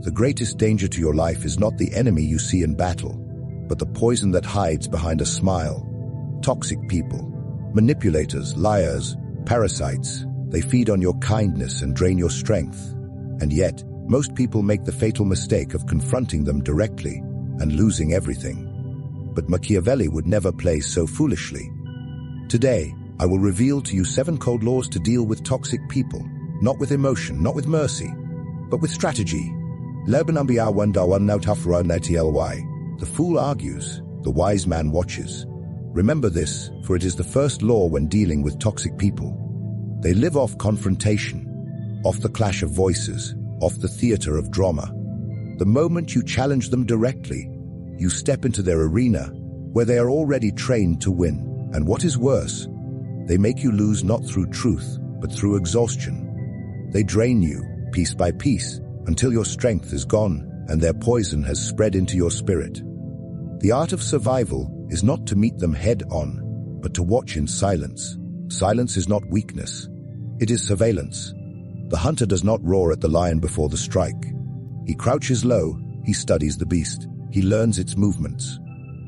the greatest danger to your life is not the enemy you see in battle, but the poison that hides behind a smile. Toxic people, manipulators, liars, parasites, they feed on your kindness and drain your strength. And yet, most people make the fatal mistake of confronting them directly and losing everything. But Machiavelli would never play so foolishly. Today, I will reveal to you 7 code laws to deal with toxic people, not with emotion, not with mercy, but with strategy. The fool argues, the wise man watches. Remember this, for it is the first law when dealing with toxic people. They live off confrontation, off the clash of voices, off the theater of drama. The moment you challenge them directly, you step into their arena, where they are already trained to win. And what is worse, they make you lose not through truth, but through exhaustion. They drain you, piece by piece, until your strength is gone and their poison has spread into your spirit. The art of survival is not to meet them head-on, but to watch in silence. Silence is not weakness. It is surveillance. The hunter does not roar at the lion before the strike. He crouches low, he studies the beast, he learns its movements.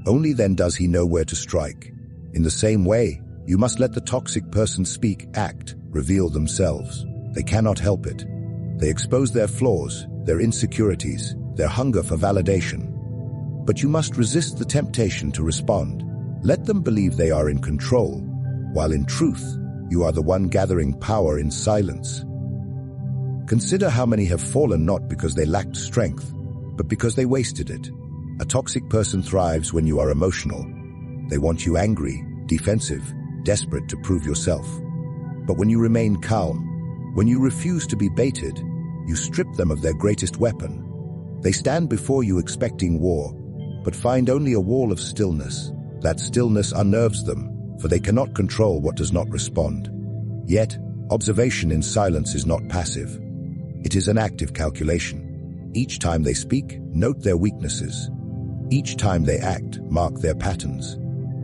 Only then does he know where to strike. In the same way, you must let the toxic person speak, act, reveal themselves. They cannot help it. They expose their flaws, their insecurities, their hunger for validation. But you must resist the temptation to respond. Let them believe they are in control, while in truth, you are the one gathering power in silence. Consider how many have fallen not because they lacked strength, but because they wasted it. A toxic person thrives when you are emotional. They want you angry, defensive, desperate to prove yourself. But when you remain calm, when you refuse to be baited, you strip them of their greatest weapon. They stand before you expecting war, but find only a wall of stillness. That stillness unnerves them, for they cannot control what does not respond. Yet, observation in silence is not passive. It is an active calculation. Each time they speak, note their weaknesses. Each time they act, mark their patterns.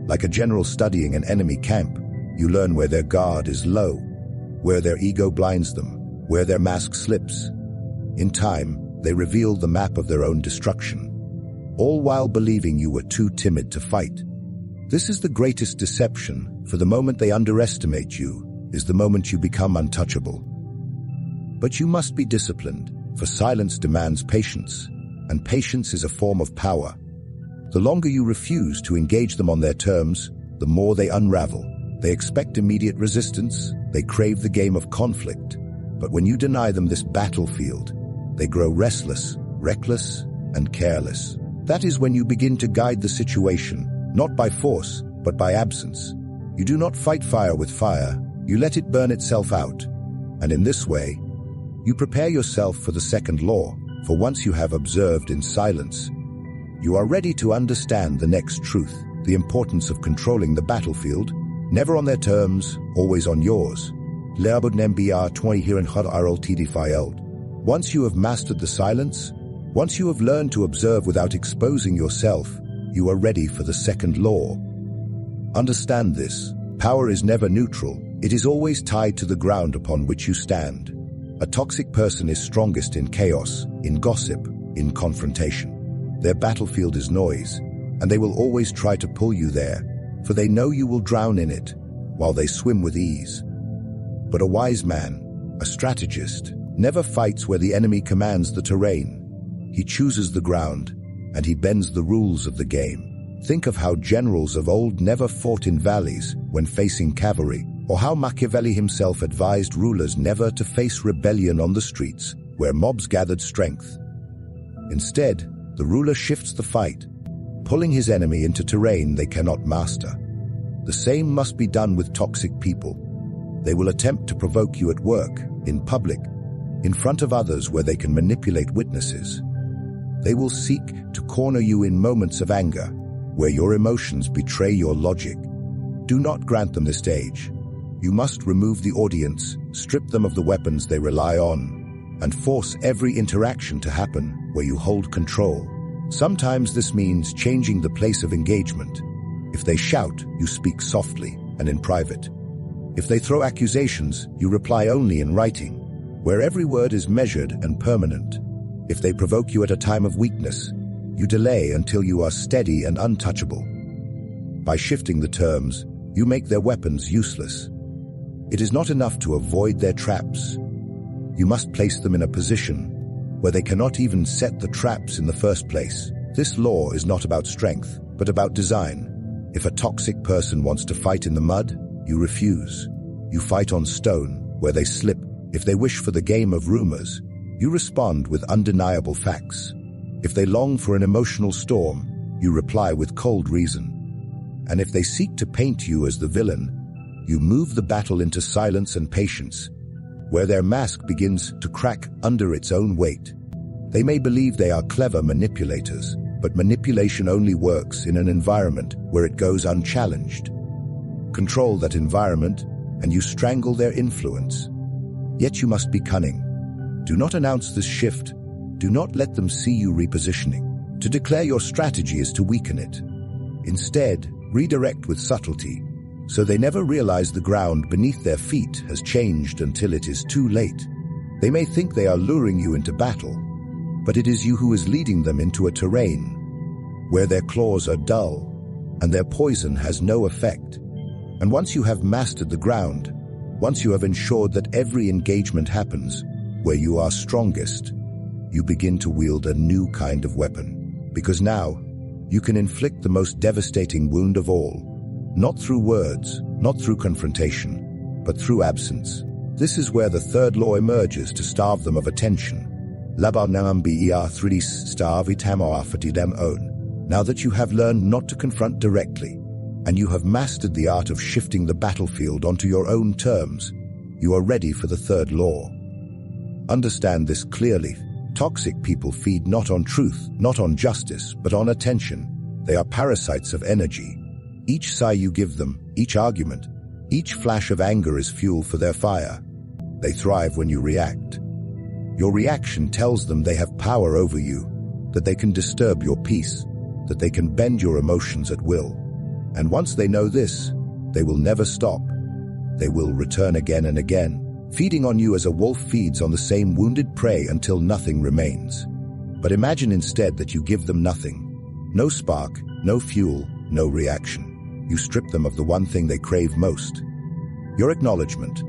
Like a general studying an enemy camp, you learn where their guard is low, where their ego blinds them, where their mask slips. In time, they reveal the map of their own destruction, all while believing you were too timid to fight. This is the greatest deception, for the moment they underestimate you is the moment you become untouchable. But you must be disciplined, for silence demands patience, and patience is a form of power. The longer you refuse to engage them on their terms, the more they unravel. They expect immediate resistance, they crave the game of conflict. But when you deny them this battlefield, they grow restless, reckless, and careless. That is when you begin to guide the situation, not by force, but by absence. You do not fight fire with fire, you let it burn itself out. And in this way, you prepare yourself for the second law, for once you have observed in silence, you are ready to understand the next truth, the importance of controlling the battlefield, never on their terms, always on yours. Once you have mastered the silence, once you have learned to observe without exposing yourself, you are ready for the second law. Understand this. Power is never neutral. It is always tied to the ground upon which you stand. A toxic person is strongest in chaos, in gossip, in confrontation. Their battlefield is noise, and they will always try to pull you there, for they know you will drown in it, while they swim with ease. But a wise man, a strategist, never fights where the enemy commands the terrain. He chooses the ground, and he bends the rules of the game. Think of how generals of old never fought in valleys when facing cavalry, or how Machiavelli himself advised rulers never to face rebellion on the streets, where mobs gathered strength. Instead, the ruler shifts the fight, pulling his enemy into terrain they cannot master. The same must be done with toxic people. They will attempt to provoke you at work, in public, in front of others where they can manipulate witnesses. They will seek to corner you in moments of anger, where your emotions betray your logic. Do not grant them the stage. You must remove the audience, strip them of the weapons they rely on, and force every interaction to happen where you hold control. Sometimes this means changing the place of engagement. If they shout, you speak softly and in private. If they throw accusations, you reply only in writing, where every word is measured and permanent. If they provoke you at a time of weakness, you delay until you are steady and untouchable. By shifting the terms, you make their weapons useless. It is not enough to avoid their traps. You must place them in a position where they cannot even set the traps in the first place. This law is not about strength, but about design. If a toxic person wants to fight in the mud, you refuse. You fight on stone, where they slip. If they wish for the game of rumors, you respond with undeniable facts. If they long for an emotional storm, you reply with cold reason. And if they seek to paint you as the villain, you move the battle into silence and patience, where their mask begins to crack under its own weight. They may believe they are clever manipulators, but manipulation only works in an environment where it goes unchallenged. Control that environment, and you strangle their influence. Yet you must be cunning. Do not announce this shift. Do not let them see you repositioning. To declare your strategy is to weaken it. Instead, redirect with subtlety, so they never realize the ground beneath their feet has changed until it is too late. They may think they are luring you into battle, but it is you who is leading them into a terrain where their claws are dull and their poison has no effect. And once you have mastered the ground, once you have ensured that every engagement happens where you are strongest, you begin to wield a new kind of weapon. Because now, you can inflict the most devastating wound of all. Not through words, not through confrontation, but through absence. This is where the third law emerges to starve them of attention. Now that you have learned not to confront directly, and you have mastered the art of shifting the battlefield onto your own terms, you are ready for the third law. Understand this clearly. Toxic people feed not on truth, not on justice, but on attention. They are parasites of energy. Each sigh you give them, each argument, each flash of anger is fuel for their fire. They thrive when you react. Your reaction tells them they have power over you, that they can disturb your peace, that they can bend your emotions at will. And once they know this, they will never stop. They will return again and again, feeding on you as a wolf feeds on the same wounded prey until nothing remains. But imagine instead that you give them nothing. No spark, no fuel, no reaction. You strip them of the one thing they crave most: your acknowledgement.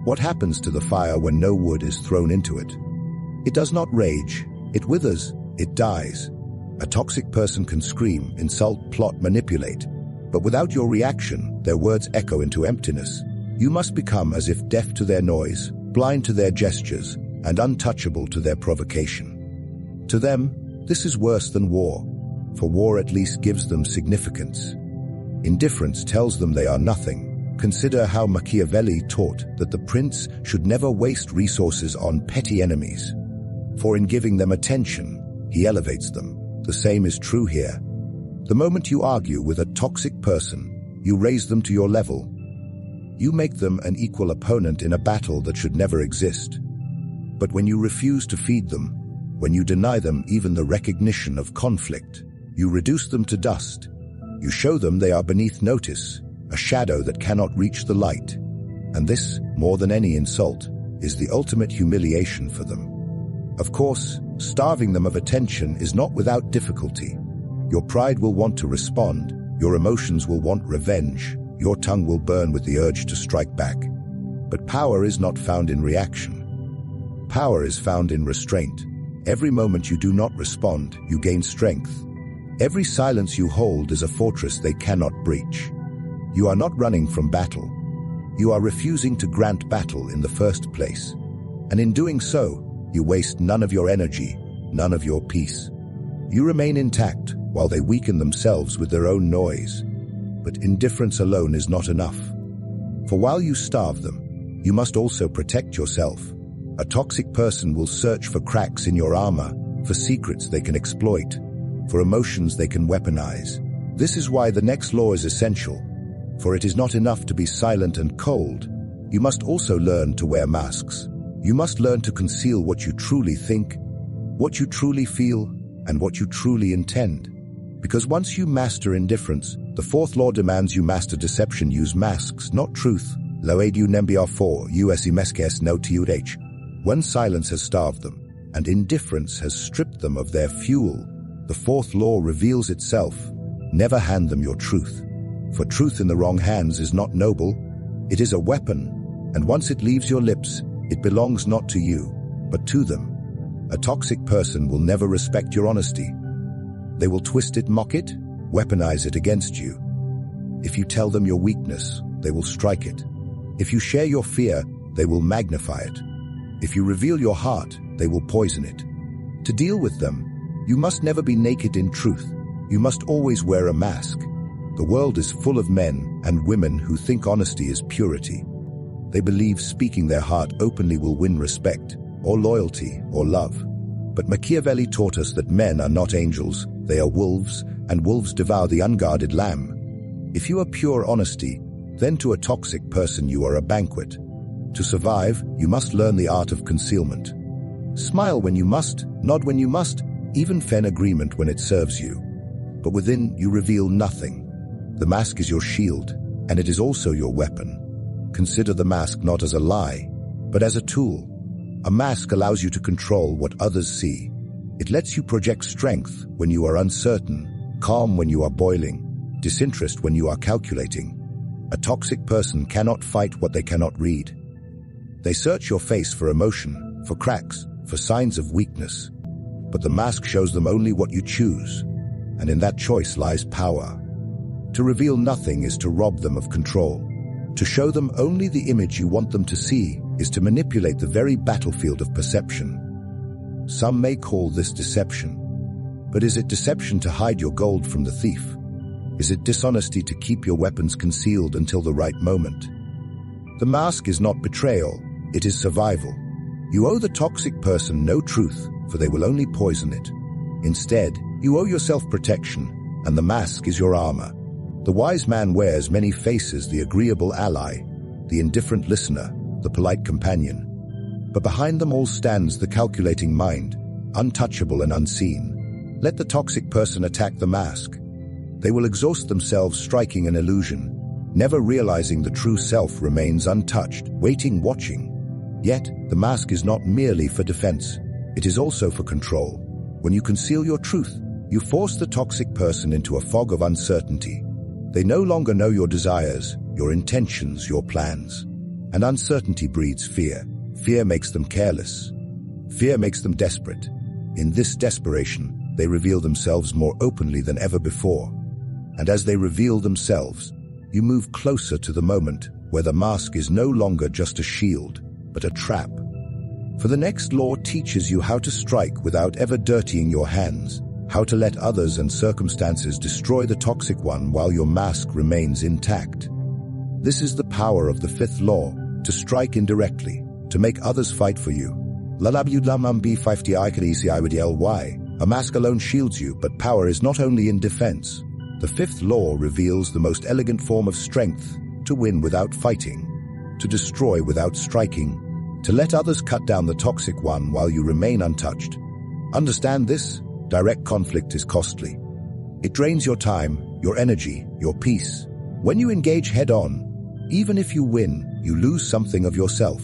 What happens to the fire when no wood is thrown into it? It does not rage, it withers, it dies. A toxic person can scream, insult, plot, manipulate, but without your reaction, their words echo into emptiness. You must become as if deaf to their noise, blind to their gestures, and untouchable to their provocation. To them, this is worse than war, for war at least gives them significance. Indifference tells them they are nothing. Consider how Machiavelli taught that the prince should never waste resources on petty enemies, for in giving them attention, he elevates them. The same is true here. The moment you argue with a toxic person, you raise them to your level. You make them an equal opponent in a battle that should never exist. But when you refuse to feed them, when you deny them even the recognition of conflict, you reduce them to dust. You show them they are beneath notice, a shadow that cannot reach the light. And this, more than any insult, is the ultimate humiliation for them. Of course, starving them of attention is not without difficulty. Your pride will want to respond, your emotions will want revenge, your tongue will burn with the urge to strike back. But power is not found in reaction. Power is found in restraint. Every moment you do not respond, you gain strength. Every silence you hold is a fortress they cannot breach. You are not running from battle. You are refusing to grant battle in the first place. And in doing so, you waste none of your energy, none of your peace. You remain intact while they weaken themselves with their own noise. But indifference alone is not enough. For while you starve them, you must also protect yourself. A toxic person will search for cracks in your armor, for secrets they can exploit, for emotions they can weaponize. This is why the next law is essential, for it is not enough to be silent and cold. You must also learn to wear masks. You must learn to conceal what you truly think, what you truly feel, and what you truly intend. Because once you master indifference, the fourth law demands you master deception. Use masks, not truth. Loedu Nembr 4 USI Meskes no TUH. When silence has starved them, and indifference has stripped them of their fuel, the fourth law reveals itself. Never hand them your truth. For truth in the wrong hands is not noble. It is a weapon, and once it leaves your lips, it belongs not to you, but to them. A toxic person will never respect your honesty. They will twist it, mock it, weaponize it against you. If you tell them your weakness, they will strike it. If you share your fear, they will magnify it. If you reveal your heart, they will poison it. To deal with them, you must never be naked in truth. You must always wear a mask. The world is full of men and women who think honesty is purity. They believe speaking their heart openly will win respect, or loyalty, or love. But Machiavelli taught us that men are not angels, they are wolves, and wolves devour the unguarded lamb. If you are pure honesty, then to a toxic person you are a banquet. To survive, you must learn the art of concealment. Smile when you must, nod when you must, even feign agreement when it serves you. But within, you reveal nothing. The mask is your shield, and it is also your weapon. Consider the mask not as a lie, but as a tool. A mask allows you to control what others see. It lets you project strength when you are uncertain, calm when you are boiling, disinterest when you are calculating. A toxic person cannot fight what they cannot read. They search your face for emotion, for cracks, for signs of weakness. But the mask shows them only what you choose, and in that choice lies power. To reveal nothing is to rob them of control. To show them only the image you want them to see is to manipulate the very battlefield of perception. Some may call this deception. But is it deception to hide your gold from the thief? Is it dishonesty to keep your weapons concealed until the right moment? The mask is not betrayal, it is survival. You owe the toxic person no truth, for they will only poison it. Instead, you owe yourself protection, and the mask is your armor. The wise man wears many faces: the agreeable ally, the indifferent listener, the polite companion. But behind them all stands the calculating mind, untouchable and unseen. Let the toxic person attack the mask. They will exhaust themselves striking an illusion, never realizing the true self remains untouched, waiting, watching. Yet, the mask is not merely for defense, it is also for control. When you conceal your truth, you force the toxic person into a fog of uncertainty. They no longer know your desires, your intentions, your plans. And uncertainty breeds fear. Fear makes them careless. Fear makes them desperate. In this desperation, they reveal themselves more openly than ever before. And as they reveal themselves, you move closer to the moment where the mask is no longer just a shield, but a trap. For the next law teaches you how to strike without ever dirtying your hands, how to let others and circumstances destroy the toxic one while your mask remains intact. This is the power of the fifth law, to strike indirectly, to make others fight for you. A mask alone shields you, but power is not only in defense. The fifth law reveals the most elegant form of strength, to win without fighting, to destroy without striking, to let others cut down the toxic one while you remain untouched. Understand this? Direct conflict is costly. It drains your time, your energy, your peace. When you engage head-on, even if you win, you lose something of yourself.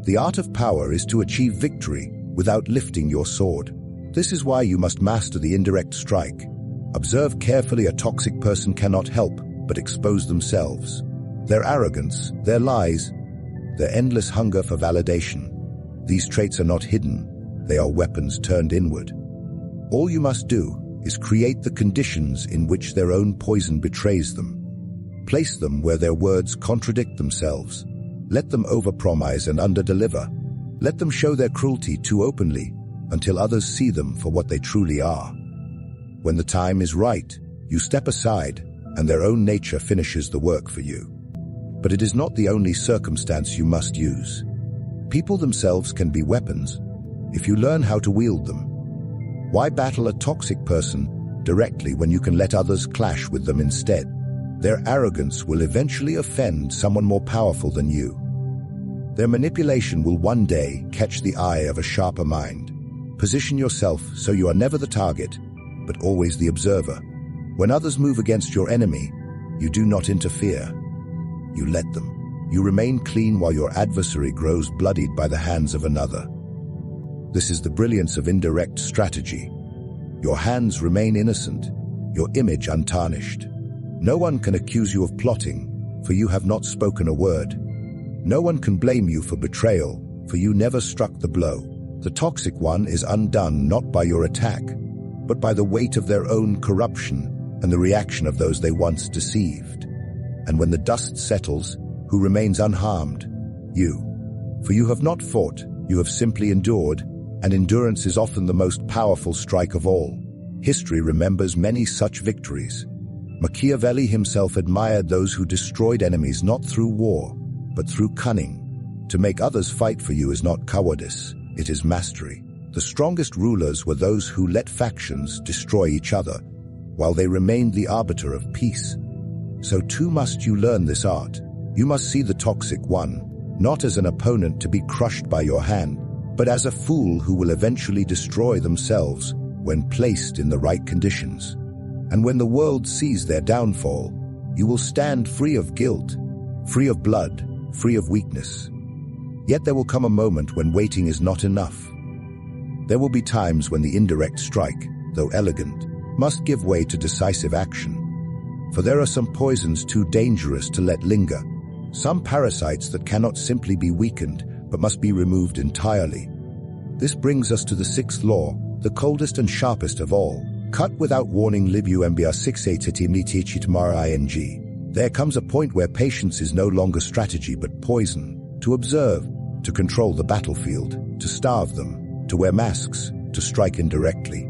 The art of power is to achieve victory without lifting your sword. This is why you must master the indirect strike. Observe carefully. A toxic person cannot help but expose themselves. Their arrogance, their lies, their endless hunger for validation. These traits are not hidden. They are weapons turned inward. All you must do is create the conditions in which their own poison betrays them. Place them where their words contradict themselves. Let them overpromise and underdeliver. Let them show their cruelty too openly until others see them for what they truly are. When the time is right, you step aside and their own nature finishes the work for you. But it is not the only circumstance you must use. People themselves can be weapons if you learn how to wield them. Why battle a toxic person directly when you can let others clash with them instead? Their arrogance will eventually offend someone more powerful than you. Their manipulation will one day catch the eye of a sharper mind. Position yourself so you are never the target, but always the observer. When others move against your enemy, you do not interfere. You let them. You remain clean while your adversary grows bloodied by the hands of another. This is the brilliance of indirect strategy. Your hands remain innocent, your image untarnished. No one can accuse you of plotting, for you have not spoken a word. No one can blame you for betrayal, for you never struck the blow. The toxic one is undone not by your attack, but by the weight of their own corruption and the reaction of those they once deceived. And when the dust settles, who remains unharmed? You. For you have not fought, you have simply endured, and endurance is often the most powerful strike of all. History remembers many such victories. Machiavelli himself admired those who destroyed enemies not through war, but through cunning. To make others fight for you is not cowardice, it is mastery. The strongest rulers were those who let factions destroy each other, while they remained the arbiter of peace. So too must you learn this art. You must see the toxic one, not as an opponent to be crushed by your hand, but as a fool who will eventually destroy themselves when placed in the right conditions. And when the world sees their downfall, you will stand free of guilt, free of blood, free of weakness. Yet there will come a moment when waiting is not enough. There will be times when the indirect strike, though elegant, must give way to decisive action. For there are some poisons too dangerous to let linger, some parasites that cannot simply be weakened, but must be removed entirely. This brings us to the sixth law, the coldest and sharpest of all. Cut without warning libu mbr 6 ing. There comes a point where patience is no longer strategy but poison. To observe, to control the battlefield, to starve them, to wear masks, to strike indirectly.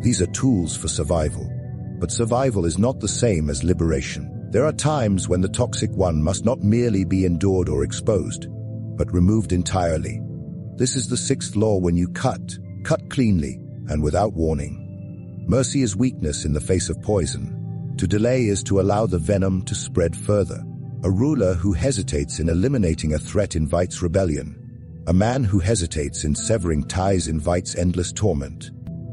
These are tools for survival. But survival is not the same as liberation. There are times when the toxic one must not merely be endured or exposed, but removed entirely. This is the sixth law when you cut cleanly and without warning. Mercy is weakness in the face of poison. To delay is to allow the venom to spread further. A ruler who hesitates in eliminating a threat invites rebellion. A man who hesitates in severing ties invites endless torment.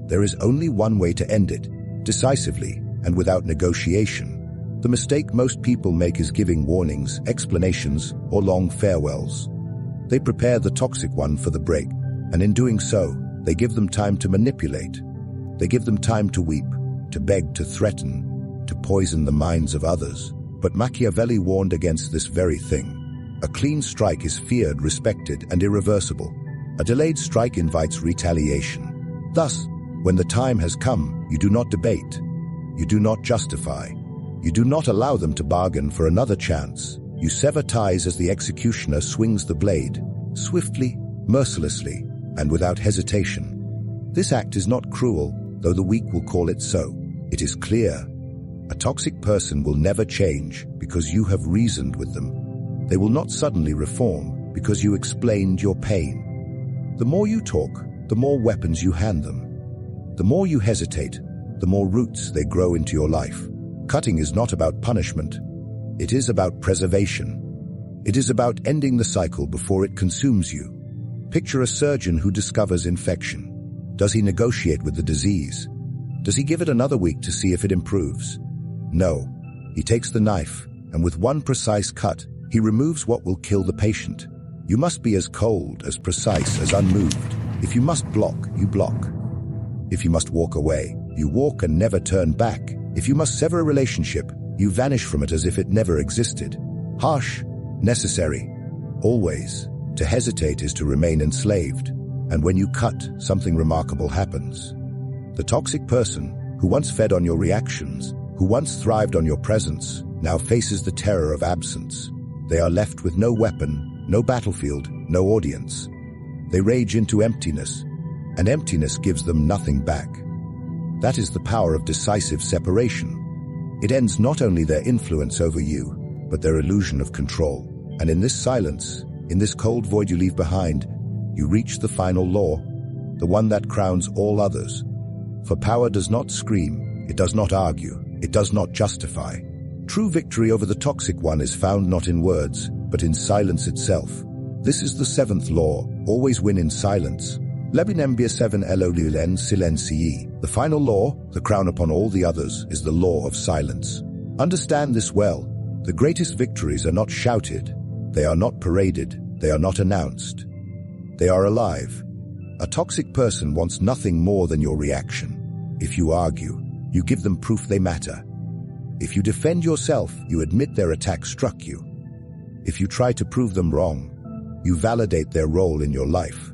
There is only one way to end it, decisively and without negotiation. The mistake most people make is giving warnings, explanations, or long farewells. They prepare the toxic one for the break, and in doing so, they give them time to manipulate. They give them time to weep, to beg, to threaten, to poison the minds of others. But Machiavelli warned against this very thing. A clean strike is feared, respected, and irreversible. A delayed strike invites retaliation. Thus, when the time has come, you do not debate. You do not justify. You do not allow them to bargain for another chance. You sever ties as the executioner swings the blade, swiftly, mercilessly, and without hesitation. This act is not cruel, though the weak will call it so. It is clear. A toxic person will never change because you have reasoned with them. They will not suddenly reform because you explained your pain. The more you talk, the more weapons you hand them. The more you hesitate, the more roots they grow into your life. Cutting is not about punishment. It is about preservation. It is about ending the cycle before it consumes you. Picture a surgeon who discovers infection. Does he negotiate with the disease? Does he give it another week to see if it improves? No. He takes the knife, and with one precise cut, he removes what will kill the patient. You must be as cold, as precise, as unmoved. If you must block, you block. If you must walk away, you walk and never turn back. If you must sever a relationship, you vanish from it as if it never existed. Harsh, necessary, always. To hesitate is to remain enslaved. And when you cut, something remarkable happens. The toxic person, who once fed on your reactions, who once thrived on your presence, now faces the terror of absence. They are left with no weapon, no battlefield, no audience. They rage into emptiness, and emptiness gives them nothing back. That is the power of decisive separation. It ends not only their influence over you, but their illusion of control. And in this silence, in this cold void you leave behind, you reach the final law, the one that crowns all others. For power does not scream, it does not argue, it does not justify. True victory over the toxic one is found not in words, but in silence itself. This is the seventh law, always win in silence. Lebinembia 7 Lolulen Silencii. The final law, the crown upon all the others, is the law of silence. Understand this well. The greatest victories are not shouted. They are not paraded. They are not announced. They are alive. A toxic person wants nothing more than your reaction. If you argue, you give them proof they matter. If you defend yourself, you admit their attack struck you. If you try to prove them wrong, you validate their role in your life.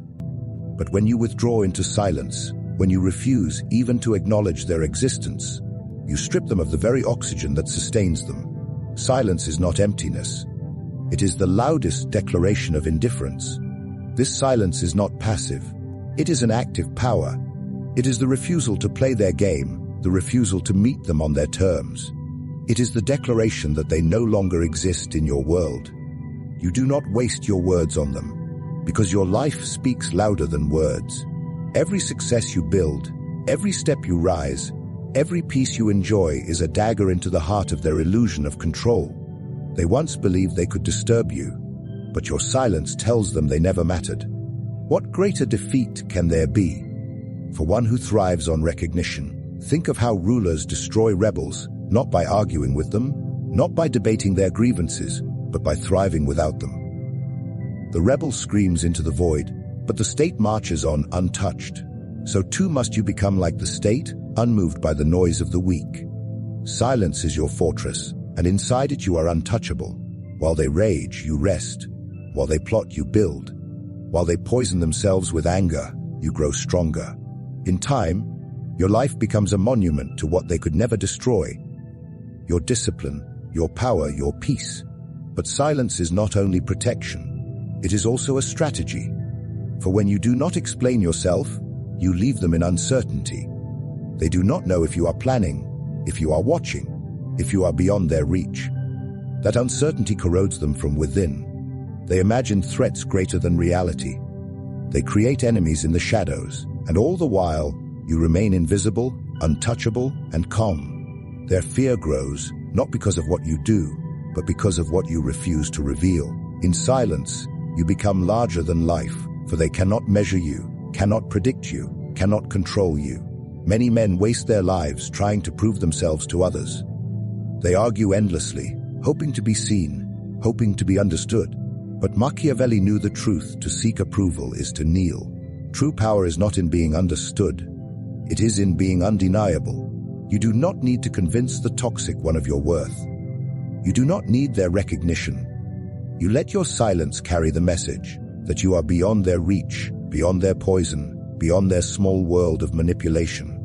But when you withdraw into silence, when you refuse even to acknowledge their existence, you strip them of the very oxygen that sustains them. Silence is not emptiness. It is the loudest declaration of indifference. This silence is not passive. It is an active power. It is the refusal to play their game, the refusal to meet them on their terms. It is the declaration that they no longer exist in your world. You do not waste your words on them, because your life speaks louder than words. Every success you build, every step you rise, every peace you enjoy is a dagger into the heart of their illusion of control. They once believed they could disturb you, but your silence tells them they never mattered. What greater defeat can there be? For one who thrives on recognition, think of how rulers destroy rebels, not by arguing with them, not by debating their grievances, but by thriving without them. The rebel screams into the void, but the state marches on untouched. So too must you become like the state, unmoved by the noise of the weak. Silence is your fortress, and inside it you are untouchable. While they rage, you rest. While they plot, you build. While they poison themselves with anger, you grow stronger. In time, your life becomes a monument to what they could never destroy. Your discipline, your power, your peace. But silence is not only protection, it is also a strategy. For when you do not explain yourself, you leave them in uncertainty. They do not know if you are planning, if you are watching, if you are beyond their reach. That uncertainty corrodes them from within. They imagine threats greater than reality. They create enemies in the shadows, and all the while, you remain invisible, untouchable, and calm. Their fear grows, not because of what you do, but because of what you refuse to reveal. In silence, you become larger than life, for they cannot measure you, cannot predict you, cannot control you. Many men waste their lives trying to prove themselves to others. They argue endlessly, hoping to be seen, hoping to be understood. But Machiavelli knew the truth: to seek approval is to kneel. True power is not in being understood. It is in being undeniable. You do not need to convince the toxic one of your worth. You do not need their recognition. You let your silence carry the message that you are beyond their reach, beyond their poison, beyond their small world of manipulation.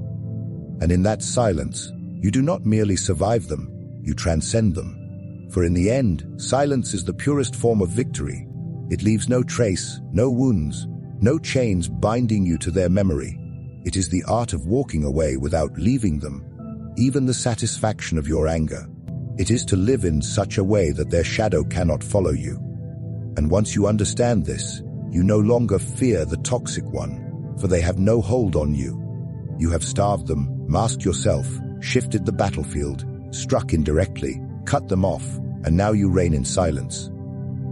And in that silence, you do not merely survive them, you transcend them. For in the end, silence is the purest form of victory. It leaves no trace, no wounds, no chains binding you to their memory. It is the art of walking away without leaving them, even the satisfaction of your anger. It is to live in such a way that their shadow cannot follow you. And once you understand this, you no longer fear the toxic one, for they have no hold on you. You have starved them, masked yourself, shifted the battlefield, struck indirectly, cut them off, and now you reign in silence.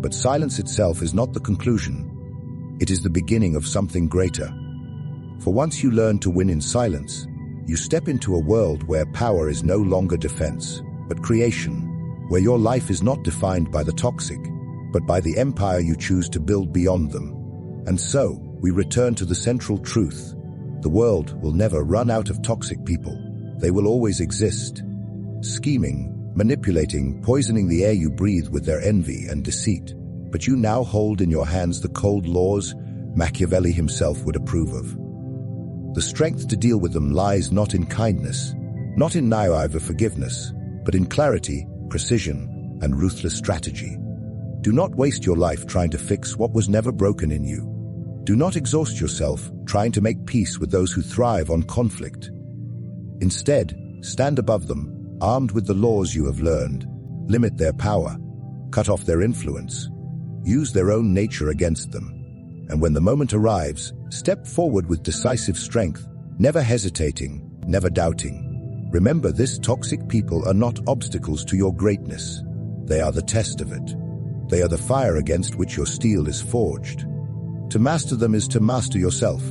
But silence itself is not the conclusion. It is the beginning of something greater. For once you learn to win in silence, you step into a world where power is no longer defense, but creation, where your life is not defined by the toxic, but by the empire you choose to build beyond them. And so, we return to the central truth. The world will never run out of toxic people. They will always exist, scheming, manipulating, poisoning the air you breathe with their envy and deceit. But you now hold in your hands the cold laws Machiavelli himself would approve of. The strength to deal with them lies not in kindness, not in naive forgiveness, but in clarity, precision, and ruthless strategy. Do not waste your life trying to fix what was never broken in you. Do not exhaust yourself trying to make peace with those who thrive on conflict. Instead, stand above them, armed with the laws you have learned. Limit their power, cut off their influence, use their own nature against them. And when the moment arrives, step forward with decisive strength, never hesitating, never doubting. Remember, this: toxic people are not obstacles to your greatness. They are the test of it. They are the fire against which your steel is forged. To master them is to master yourself.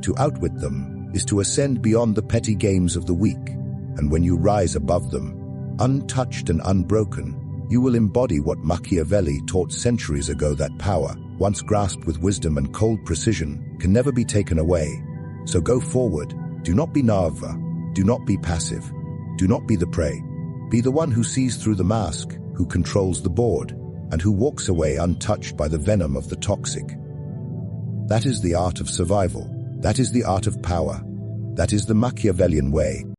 To outwit them is to ascend beyond the petty games of the weak. And when you rise above them, untouched and unbroken, you will embody what Machiavelli taught centuries ago: that power, once grasped with wisdom and cold precision, can never be taken away. So go forward. Do not be nervous. Do not be passive. Do not be the prey. Be the one who sees through the mask, who controls the board, and who walks away untouched by the venom of the toxic. That is the art of survival. That is the art of power. That is the Machiavellian way.